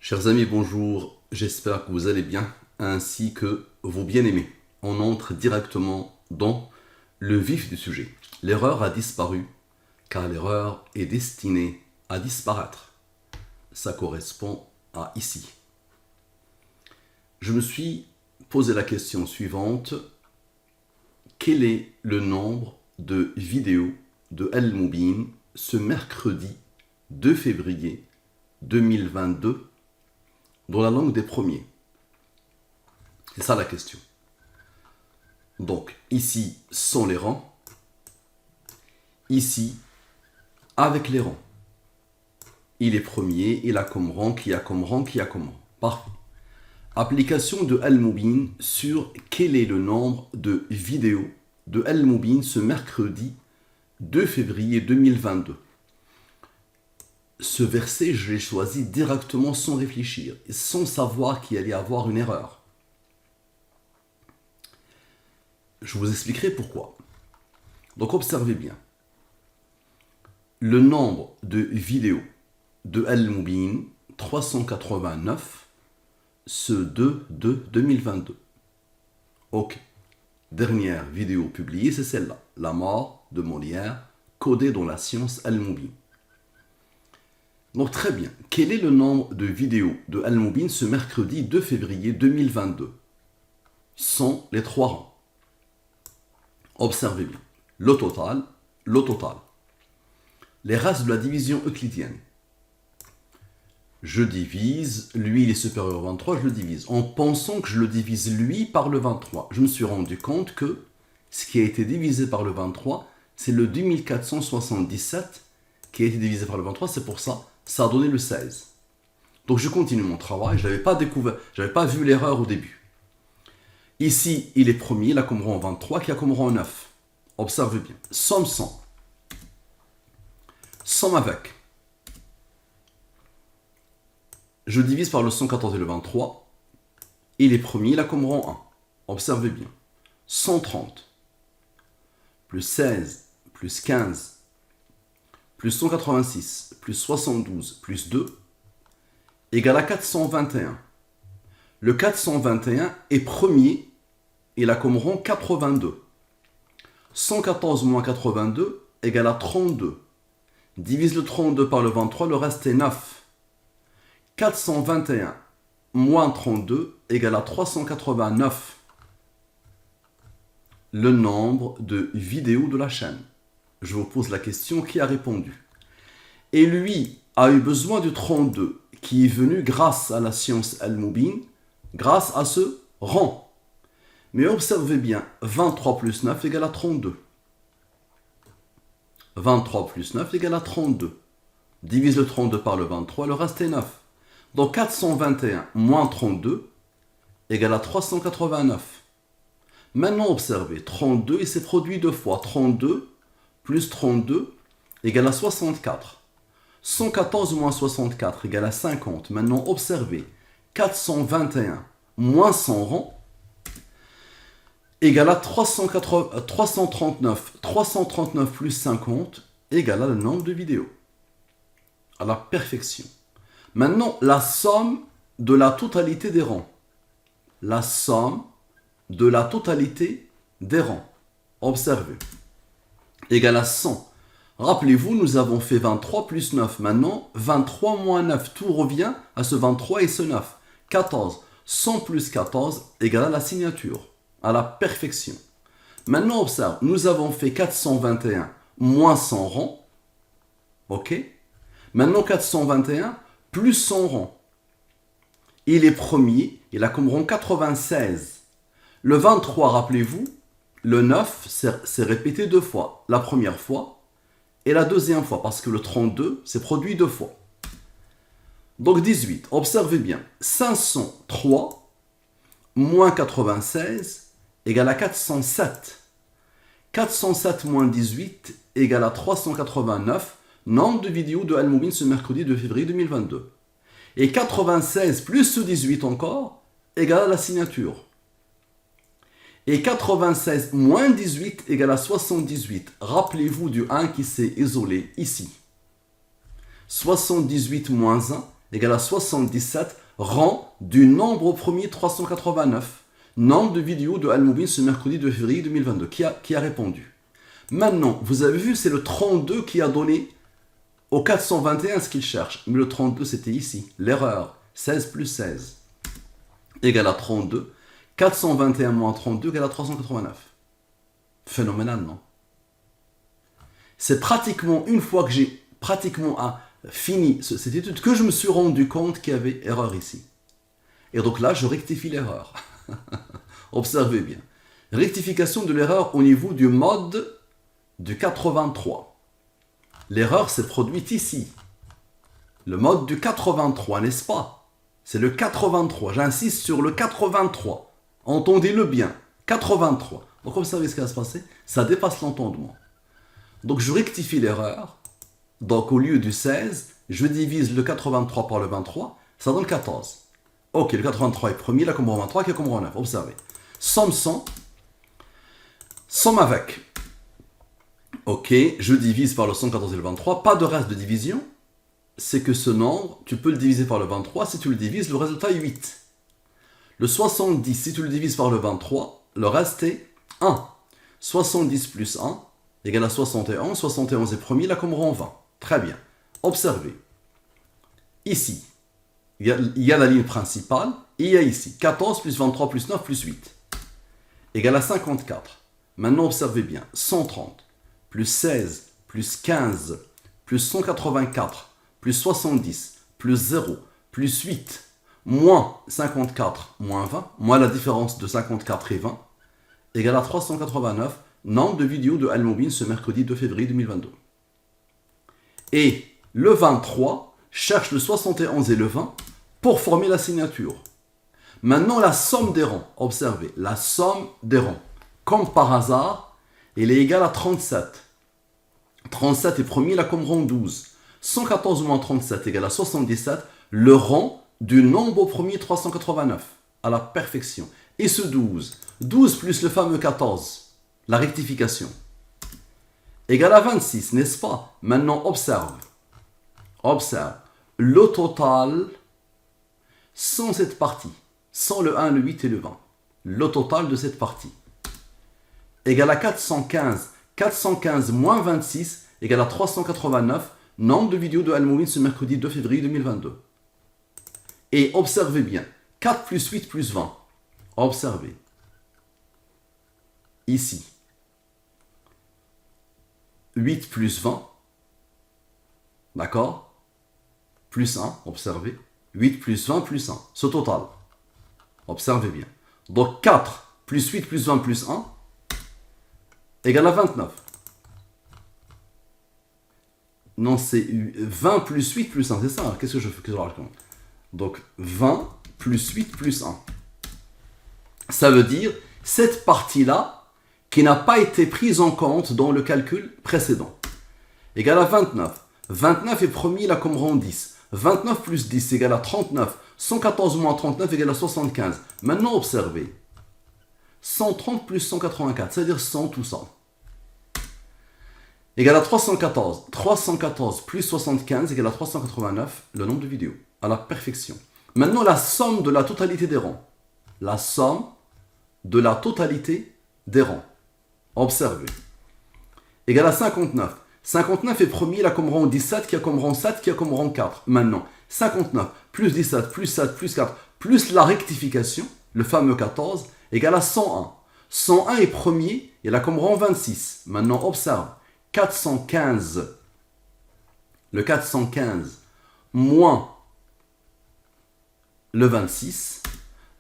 Chers amis, bonjour, j'espère que vous allez bien, ainsi que vos bien-aimés. On entre directement dans le vif du sujet. L'erreur a disparu, car l'erreur est destinée à disparaître. Ça correspond à ici. Je me suis posé la question suivante. Quel est le nombre de vidéos de Al-Moubin ce mercredi 2 février 2022 dans la langue des premiers? C'est ça la question. Donc, ici sont les rangs. Ici, avec les rangs. Il est premier, il a comme rang, qui a comme rang, qui a comme rang. Parfait. Application de Al-Moubin sur quel est le nombre de vidéos de Al-Moubin ce mercredi 2 février 2022. Ce verset, je l'ai choisi directement sans réfléchir, et sans savoir qu'il allait y avoir une erreur. Je vous expliquerai pourquoi. Donc observez bien. Le nombre de vidéos de Al-Moubin, 389, ce 2/2/2022. Ok. Dernière vidéo publiée, c'est celle-là. La mort de Molière, codée dans la science Al-Moubin. Donc très bien. Quel est le nombre de vidéos de Al-Moubin ce mercredi 2 février 2022 sans les trois rangs? Observez bien. Le total. Les restes de la division euclidienne. Je divise, lui il est supérieur au 23, je le divise. En pensant que je le divise lui par le 23, je me suis rendu compte que ce qui a été divisé par le 23, c'est le 2477 qui a été divisé par le 23, c'est pour ça, ça a donné le 16. Donc je continue mon travail, je n'avais pas découvert, je n'avais pas vu l'erreur au début. Ici, il est premier, il a comme rang 23, qui a comme rang 9. Observez bien. Somme 100. Somme avec. Je divise par le 114 et le 23. Il est premier, il a comme rang 1. Observez bien. 130 plus 16 plus 15 plus 186 plus 72 plus 2 égale à 421. Le 421 est premier, il a comme rang 82. 114 moins 82 égale à 32. Divise le 32 par le 23, le reste est 9. 421 moins 32 égale à 389. Le nombre de vidéos de la chaîne. Je vous pose la question, qui a répondu? Et lui a eu besoin du 32, qui est venu grâce à la science Al-Moubin, grâce à ce rang. Mais observez bien, 23 plus 9 égale à 32. 23 plus 9 égale à 32. Divise le 32 par le 23, le reste est 9. Donc 421 moins 32 égale à 389. Maintenant observez, 32 il s'est produit deux fois. 32 plus 32 égale à 64. 114 moins 64 égale à 50. Maintenant observez, 421 moins 100 rangs égale à 339. 339 plus 50 égale à le nombre de vidéos. À la perfection. Maintenant, la somme de la totalité des rangs. La somme de la totalité des rangs. Observez. Égale à 100. Rappelez-vous, nous avons fait 23 plus 9. Maintenant, 23 moins 9. Tout revient à ce 23 et ce 9. 14. 100 plus 14 égale à la signature. À la perfection. Maintenant, observe. Nous avons fait 421 moins 100 rangs. Ok. Maintenant, 421 plus 100 rangs. Il est premier. Il a comme rang 96. Le 23, rappelez-vous, le 9 s'est répété deux fois. La première fois et la deuxième fois, parce que le 32 s'est produit deux fois. Donc 18, observez bien. 503 moins 96 égale à 407. 407 moins 18 égale à 389. Nombre de vidéos de Al-Moubin ce mercredi 2 février 2022. Et 96 plus ce 18 encore égale à la signature. Et 96 moins 18 égale à 78. Rappelez-vous du 1 qui s'est isolé ici. 78 moins 1 égale à 77 rang du nombre au premier 389. Nombre de vidéos de Al-Moubin ce mercredi 2 février 2022. Qui a répondu? Maintenant, vous avez vu, c'est le 32 qui a donné au 421 ce qu'il cherche. Mais le 32, c'était ici. L'erreur. 16 plus 16 égale à 32. 421 moins 32 égale à 389. Phénoménal, non? C'est pratiquement une fois que j'ai pratiquement fini cette étude que je me suis rendu compte qu'il y avait erreur ici. Et donc là, je rectifie l'erreur. Observez bien. Rectification de l'erreur au niveau du mode du 83. L'erreur s'est produite ici. Le mode du 83, n'est-ce pas? C'est le 83. J'insiste sur le 83. Entendez-le bien. 83. Donc, vous savez ce qui va se passer? Ça dépasse l'entendement. Donc, je rectifie l'erreur. Donc, au lieu du 16, je divise le 83 par le 23. Ça donne 14. Ok, le 83 est premier, là, comme 23, qui est comme 9. Observez. Somme 100. Somme avec. Ok, je divise par le 114 et le 23. Pas de reste de division. C'est que ce nombre, tu peux le diviser par le 23. Si tu le divises, le résultat est 8. Le 70, si tu le divises par le 23, le reste est 1. 70 plus 1 égale à 71. 71 est premier, là comme rang 20. Très bien. Observez. Ici, il y a la ligne principale et il y a ici 14 plus 23 plus 9 plus 8 égale à 54. Maintenant, observez bien. 130 plus 16 plus 15 plus 184 plus 70 plus 0 plus 8 moins 54 moins 20 moins la différence de 54 et 20 égale à 389. Nombre de vidéos de Al-Moubin ce mercredi 2 février 2022. Et le 23 cherche le 71 et le 20 pour former la signature. Maintenant, la somme des rangs. Observez, la somme des rangs. Comme par hasard, elle est égale à 37. 37 est premier, là comme rang 12. 114 moins 37 égale à 77. Le rang du nombre au premier 389. À la perfection. Et ce 12. 12 plus le fameux 14. La rectification. Égale à 26, n'est-ce pas? Maintenant, observe. Observe. Le total, sans cette partie, sans le 1, le 8 et le 20. Le total de cette partie. Égale à 415. 415 moins 26 égale à 389. Nombre de vidéos de Al-Moubin ce mercredi 2 février 2022. Et observez bien. 4 plus 8 plus 20. Observez. Ici. 8 plus 20. D'accord? Plus 1. Observez. 8 plus 20 plus 1. Ce total. Observez bien. Donc 4 plus 8 plus 20 plus 1 égale à 29. Non, c'est 20 plus 8 plus 1. C'est ça. Qu'est-ce que je fais? Que je raconte? Donc 20 plus 8 plus 1. Ça veut dire cette partie-là qui n'a pas été prise en compte dans le calcul précédent. Égale à 29. 29 est premier là comme rang 10. 29 plus 10 égale à 39. 114 moins 39 égale à 75. Maintenant, observez. 130 plus 184, c'est-à-dire 100 tout ça. Égale à 314. 314 plus 75 égale à 389, le nombre de vidéos. À la perfection. Maintenant, la somme de la totalité des rangs. La somme de la totalité des rangs. Observez. Égale à 59. 59 est premier, là comme rang 17, qui a comme rang 7, qui a comme rang 4. Maintenant, 59 plus 17 plus 7 plus 4 plus la rectification, le fameux 14, égale à 101. 101 est premier, il a comme rang 26. Maintenant, observe. 415. Le 415 moins le 26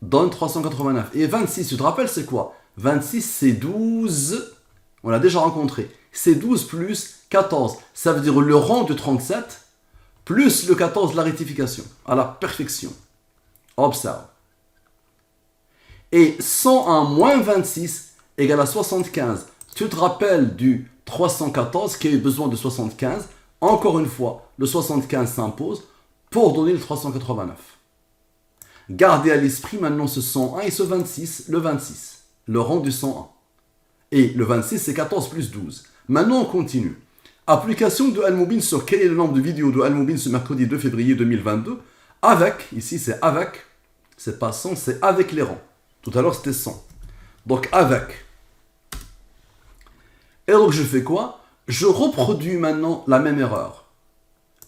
donne 389. Et 26, tu te rappelles, c'est quoi? 26, c'est 12. On l'a déjà rencontré. C'est 12 plus 14. Ça veut dire le rang de 37 plus le 14 de la rectification. À la perfection. Observe. Et 101 moins 26 égale à 75. Tu te rappelles du 314 qui a eu besoin de 75. Encore une fois, le 75 s'impose pour donner le 389. Gardez à l'esprit maintenant ce 101 et ce 26, le 26, le rang du 101. Et le 26, c'est 14 plus 12. Maintenant, on continue. Application de Al-Moubin sur quel est le nombre de vidéos de Al-Moubin ce mercredi 2 février 2022. Avec, ici c'est avec, c'est pas sans, c'est avec les rangs. Tout à l'heure c'était sans. Donc avec. Et donc je fais quoi? Je reproduis maintenant la même erreur.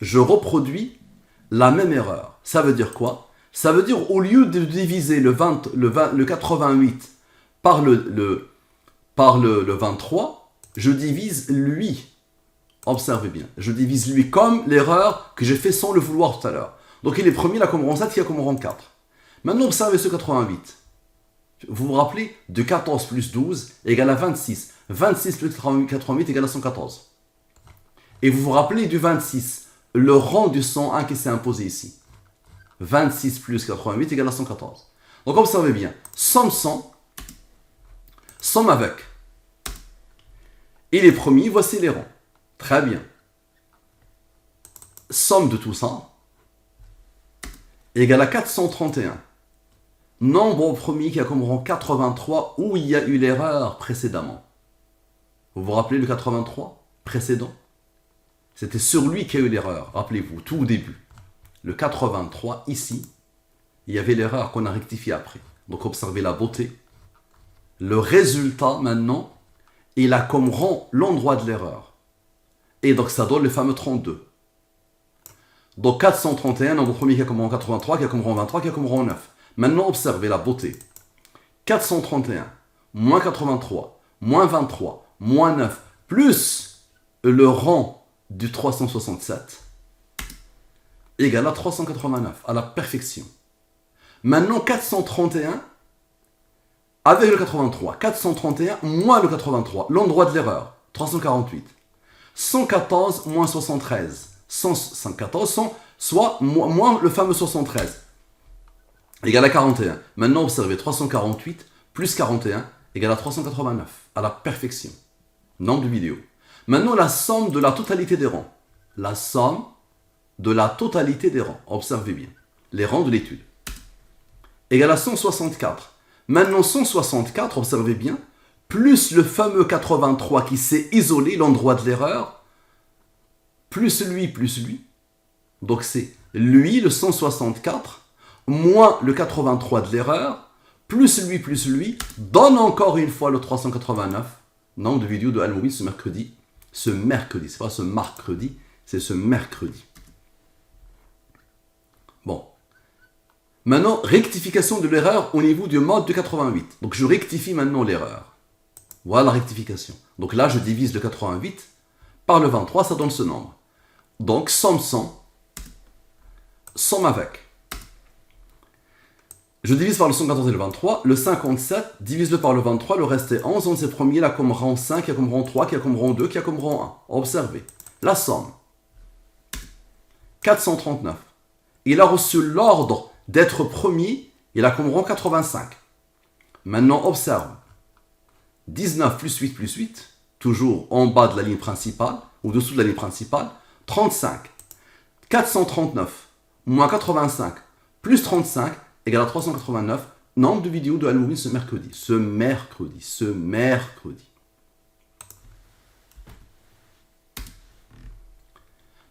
Je reproduis la même erreur. Ça veut dire quoi? Ça veut dire au lieu de diviser le 88 par le 23, je divise lui. Observez bien. Je divise lui comme l'erreur que j'ai fait sans le vouloir tout à l'heure. Donc il est premier, il a comme rang 7, il a comme rang 4. Maintenant observez ce 88. Vous vous rappelez? De 14 plus 12 égale à 26. 26 plus 88 égale à 114. Et vous vous rappelez du 26, le rang du 101 qui s'est imposé ici. 26 plus 88 égale à 114. Donc observez bien. Somme 100, somme avec. Il est premier, voici les rangs. Très bien. Somme de tout ça égale à 431. Nombre au premier qui a comme rang 83 où il y a eu l'erreur précédemment. Vous vous rappelez le 83 précédent? C'était sur lui qu'il y a eu l'erreur. Rappelez-vous, tout au début. Le 83 ici, il y avait l'erreur qu'on a rectifiée après. Donc observez la beauté. Le résultat maintenant, il a comme rang l'endroit de l'erreur. Et donc ça donne le fameux 32. Donc 431, nombre premier qui a comme rang 83, qui a comme rang 23, qui a comme rang 9. Maintenant observez la beauté. 431, moins 83, moins 23, moins 9, plus le rang du 367, égale à 389, à la perfection. Maintenant 431, avec le 83, 431 moins le 83, l'endroit de l'erreur, 348. 114 moins 73, 114, soit moins le fameux 73, égale à 41. Maintenant, observez, 348 plus 41 égale à 389, à la perfection. Nombre de vidéos. Maintenant, la somme de la totalité des rangs. La somme de la totalité des rangs. Observez bien. Les rangs de l'étude. Égale à 164. Maintenant, 164, observez bien, plus le fameux 83 qui s'est isolé, l'endroit de l'erreur, plus lui. Donc c'est lui, le 164, moins le 83 de l'erreur, plus lui, donne encore une fois le 389. Nombre de vidéos de Al-Moubin ce mercredi. C'est pas ce mercredi, c'est ce mercredi. Bon. Maintenant, rectification de l'erreur au niveau du mode de 88. Donc je rectifie maintenant l'erreur. Voilà la rectification. Donc là, je divise le 88 par le 23, ça donne ce nombre. Donc somme 100, somme avec. Je divise par le 114 et le 23, le 57, divise-le par le 23, le reste est 11, 11 est premier, il a comme rang 5, il a comme rang 3, qui a comme rang 2, qui a comme rang 1. Observez. La somme. 439. Il a reçu l'ordre d'être premier, il a comme rang 85. Maintenant, observe. 19 plus 8, toujours en bas de la ligne principale, au-dessous de la ligne principale, 35. 439 moins 85 plus 35 égale à 389. Nombre de vidéos de Al-Moubin ce mercredi.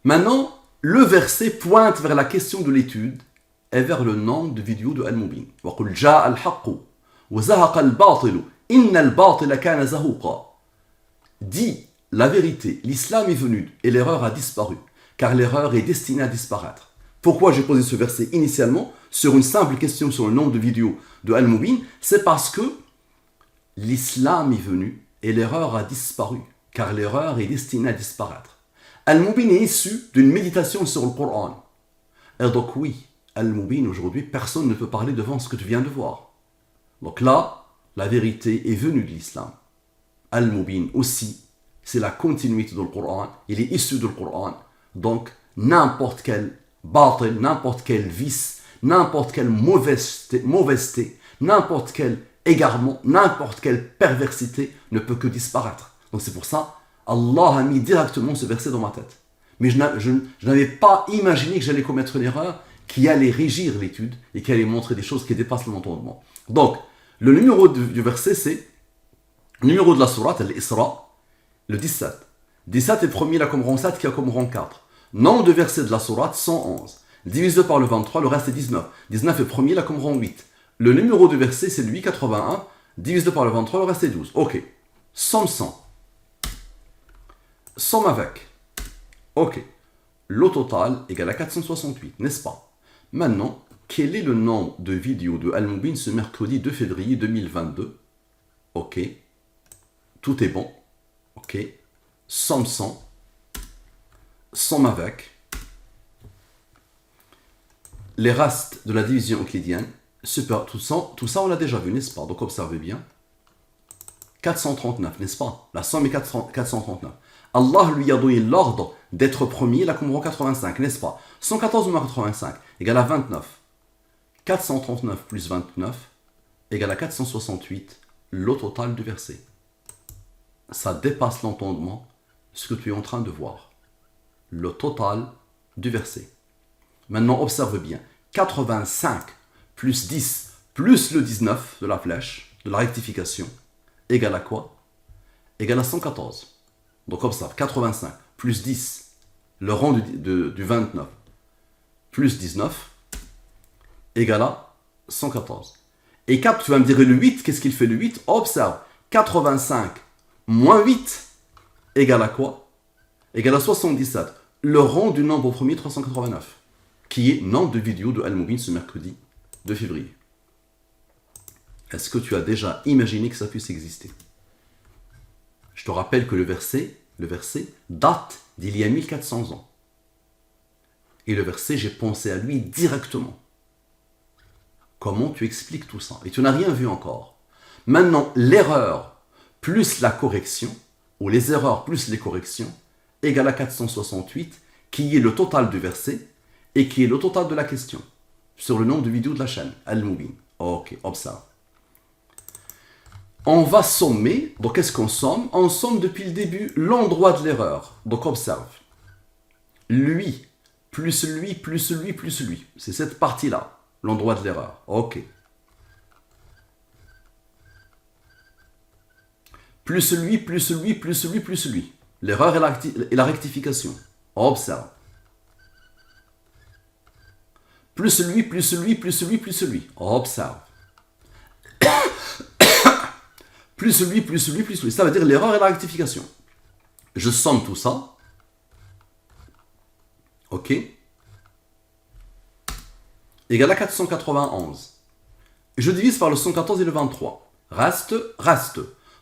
Maintenant, le verset pointe vers la question de l'étude et vers le nombre de vidéos de Al-Moubin. وَقُلْ جَاءَ الْحَقُّ وَزَهَقَ الْبَاطِلُ إِنَّ الْبَاطِلَ كَانَ زَهُوقًا. Dit la vérité, l'islam est venu et l'erreur a disparu, car l'erreur est destinée à disparaître. Pourquoi j'ai posé ce verset initialement sur une simple question sur le nombre de vidéos de Al-Moubin? C'est parce que l'islam est venu et l'erreur a disparu, car l'erreur est destinée à disparaître. Al-Moubin est issu d'une méditation sur le Coran. Et donc oui, Al-Moubin aujourd'hui, personne ne peut parler devant ce que tu viens de voir. Donc là, la vérité est venue de l'islam. Al-Moubin aussi, c'est la continuité du Coran, il est issu du Coran. Donc n'importe quel batil, n'importe quel vice, n'importe quelle mauvaiseté, n'importe quel égarement, n'importe quelle perversité ne peut que disparaître. Donc c'est pour ça, Allah a mis directement ce verset dans ma tête. Mais je n'avais pas imaginé que j'allais commettre une erreur qui allait régir l'étude et qui allait montrer des choses qui dépassent mon entendement. Donc, le numéro du verset, c'est le numéro de la sourate, l'Isra, le 17. 17 est premier, il a comme rang 7, qui a comme rang 4. Nombre de versets de la sourate, 111. Divise-le par le 23, le reste est 19. 19 est premier, là comme rang 8. Le numéro du verset, c'est lui, 81. Divise-le par le 23, le reste est 12. Ok. Somme 100. Somme avec. Ok. Le total égale à 468, n'est-ce pas? Maintenant, quel est le nombre de vidéos de Al-Moubin ce mercredi 2 février 2022? Ok. Tout est bon. Ok. Somme 100. Somme avec. Les restes de la division euclidienne. Super. Tout ça, on l'a déjà vu, n'est-ce pas? Donc observez bien. 439, n'est-ce pas? La somme est 439. Allah lui a donné l'ordre d'être premier, là comme rang 85, n'est-ce pas? 114 moins 85 égale à 29. 439 plus 29 égale à 468, le total du verset. Ça dépasse l'entendement, ce que tu es en train de voir. Le total du verset. Maintenant, observe bien. 85 plus 10 plus le 19 de la flèche, de la rectification, égale à quoi? Égale à 114. Donc observe, 85 plus 10, le rang du 29, plus 19, égale à 114. Et tu vas me dire le 8, qu'est-ce qu'il fait le 8? Observe, 85 moins 8 égale à quoi? Égale à 77. Le rang du nombre premier 389, qui est nombre de vidéos de Al-Moubin ce mercredi 2 février. Est-ce que tu as déjà imaginé que ça puisse exister? Je te rappelle que le verset date d'il y a 1400 ans. Et le verset, j'ai pensé à lui directement. Comment tu expliques tout ça? Et tu n'as rien vu encore. Maintenant, l'erreur plus la correction, ou les erreurs plus les corrections, égale à 468, qui est le total du verset, et qui est le total de la question, sur le nombre de vidéos de la chaîne, Al-Moubin. Ok, observe. On va sommer, donc qu'est-ce qu'on somme? On somme depuis le début l'endroit de l'erreur. Donc observe. Lui, plus lui, plus lui, plus lui. C'est cette partie-là, l'endroit de l'erreur. Ok. Plus lui, plus lui, plus lui, plus lui. L'erreur et la rectification. Observe. Plus lui, plus lui, plus lui, plus lui. Observe. Plus lui, plus lui, plus lui. Ça veut dire l'erreur et la rectification. Je somme tout ça. Ok. Égale à 491. Je divise par le 114 et le 23. Reste.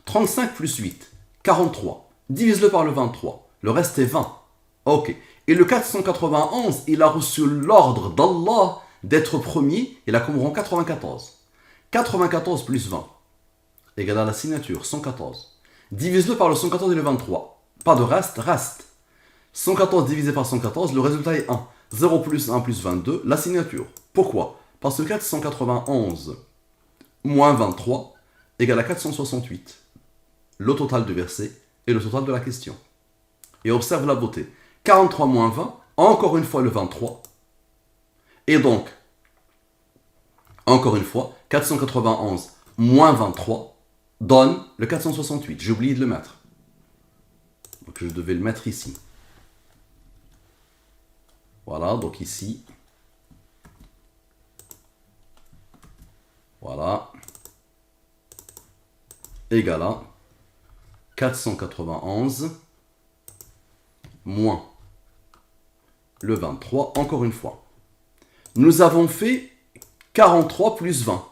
35 plus 8. 43. Divise-le par le 23. Le reste est 20. Ok. Et le 491, il a reçu l'ordre d'Allah d'être premier. Il a comme rang 94. 94 plus 20. Égale à la signature, 114. Divise-le par le 114 et le 23. Pas de reste. 114 divisé par 114, le résultat est 1. 0 plus 1 plus 22, la signature. Pourquoi? Parce que 491 moins 23 égale à 468. Le total du verset et le total de la question. Et observe la beauté. 43 moins 20, encore une fois le 23. Et donc, encore une fois, 491 moins 23 donne le 468. J'ai oublié de le mettre. Donc je devais le mettre ici. Voilà, donc ici. Voilà. Égale à 491 moins le 23, encore une fois. Nous avons fait 43 plus 20.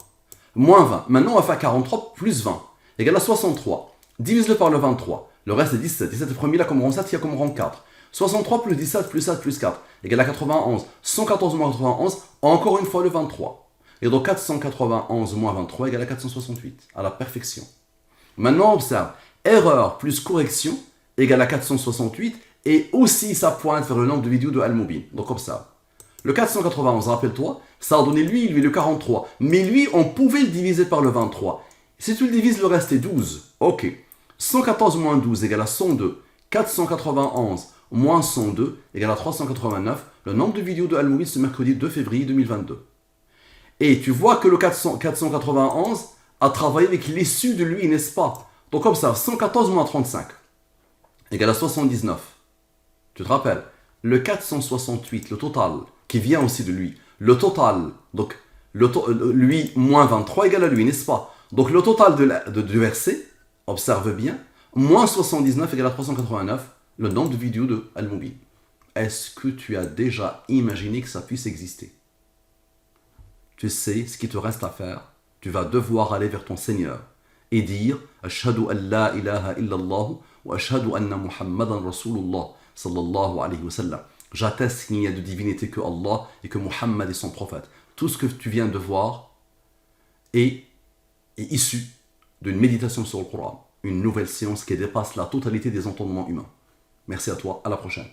Moins 20. Maintenant, on va faire 43 plus 20. Égale à 63. Divise-le par le 23. Le reste est 17. 17 est premier, là comme rang 7, il y a comme rang 4. 63 plus 17 plus 7 plus 4. Égale à 91. 114 moins 91, encore une fois le 23. Et donc 491 moins 23 égale à 468. À la perfection. Maintenant, observe. Erreur plus correction égale à 468. Et aussi ça pointe vers le nombre de vidéos de Al-Moubin. Donc observe. Le 491, rappelle-toi, ça a donné lui le 43. Mais lui, on pouvait le diviser par le 23. Si tu le divises, le reste est 12. Ok. 114 moins 12 égale à 102. 491 moins 102 égale à 389. Le nombre de vidéos de Al-Moubin ce mercredi 2 février 2022. Et tu vois que le 491 a travaillé avec l'issue de lui, n'est-ce pas? Donc observe, 114 moins 35 égale à 79. Tu te rappelles? Le 468, le total qui vient aussi de lui. Le total, donc lui moins 23 égale à lui, n'est-ce pas? Donc le total du verset, observe bien, moins 79 égale à 389, le nombre de vidéos de Al-Mubin. Est-ce que tu as déjà imaginé que ça puisse exister? Tu sais ce qui te reste à faire. Tu vas devoir aller vers ton Seigneur et dire Ashhadu an la ilaha illallah wa ashhadu anna Muhammadan Rasulullah sallallahu alayhi wa sallam. J'atteste qu'il n'y a de divinité que Allah et que Muhammad est son prophète. Tout ce que tu viens de voir est issu d'une méditation sur le Coran, une nouvelle science qui dépasse la totalité des entendements humains. Merci à toi, à la prochaine.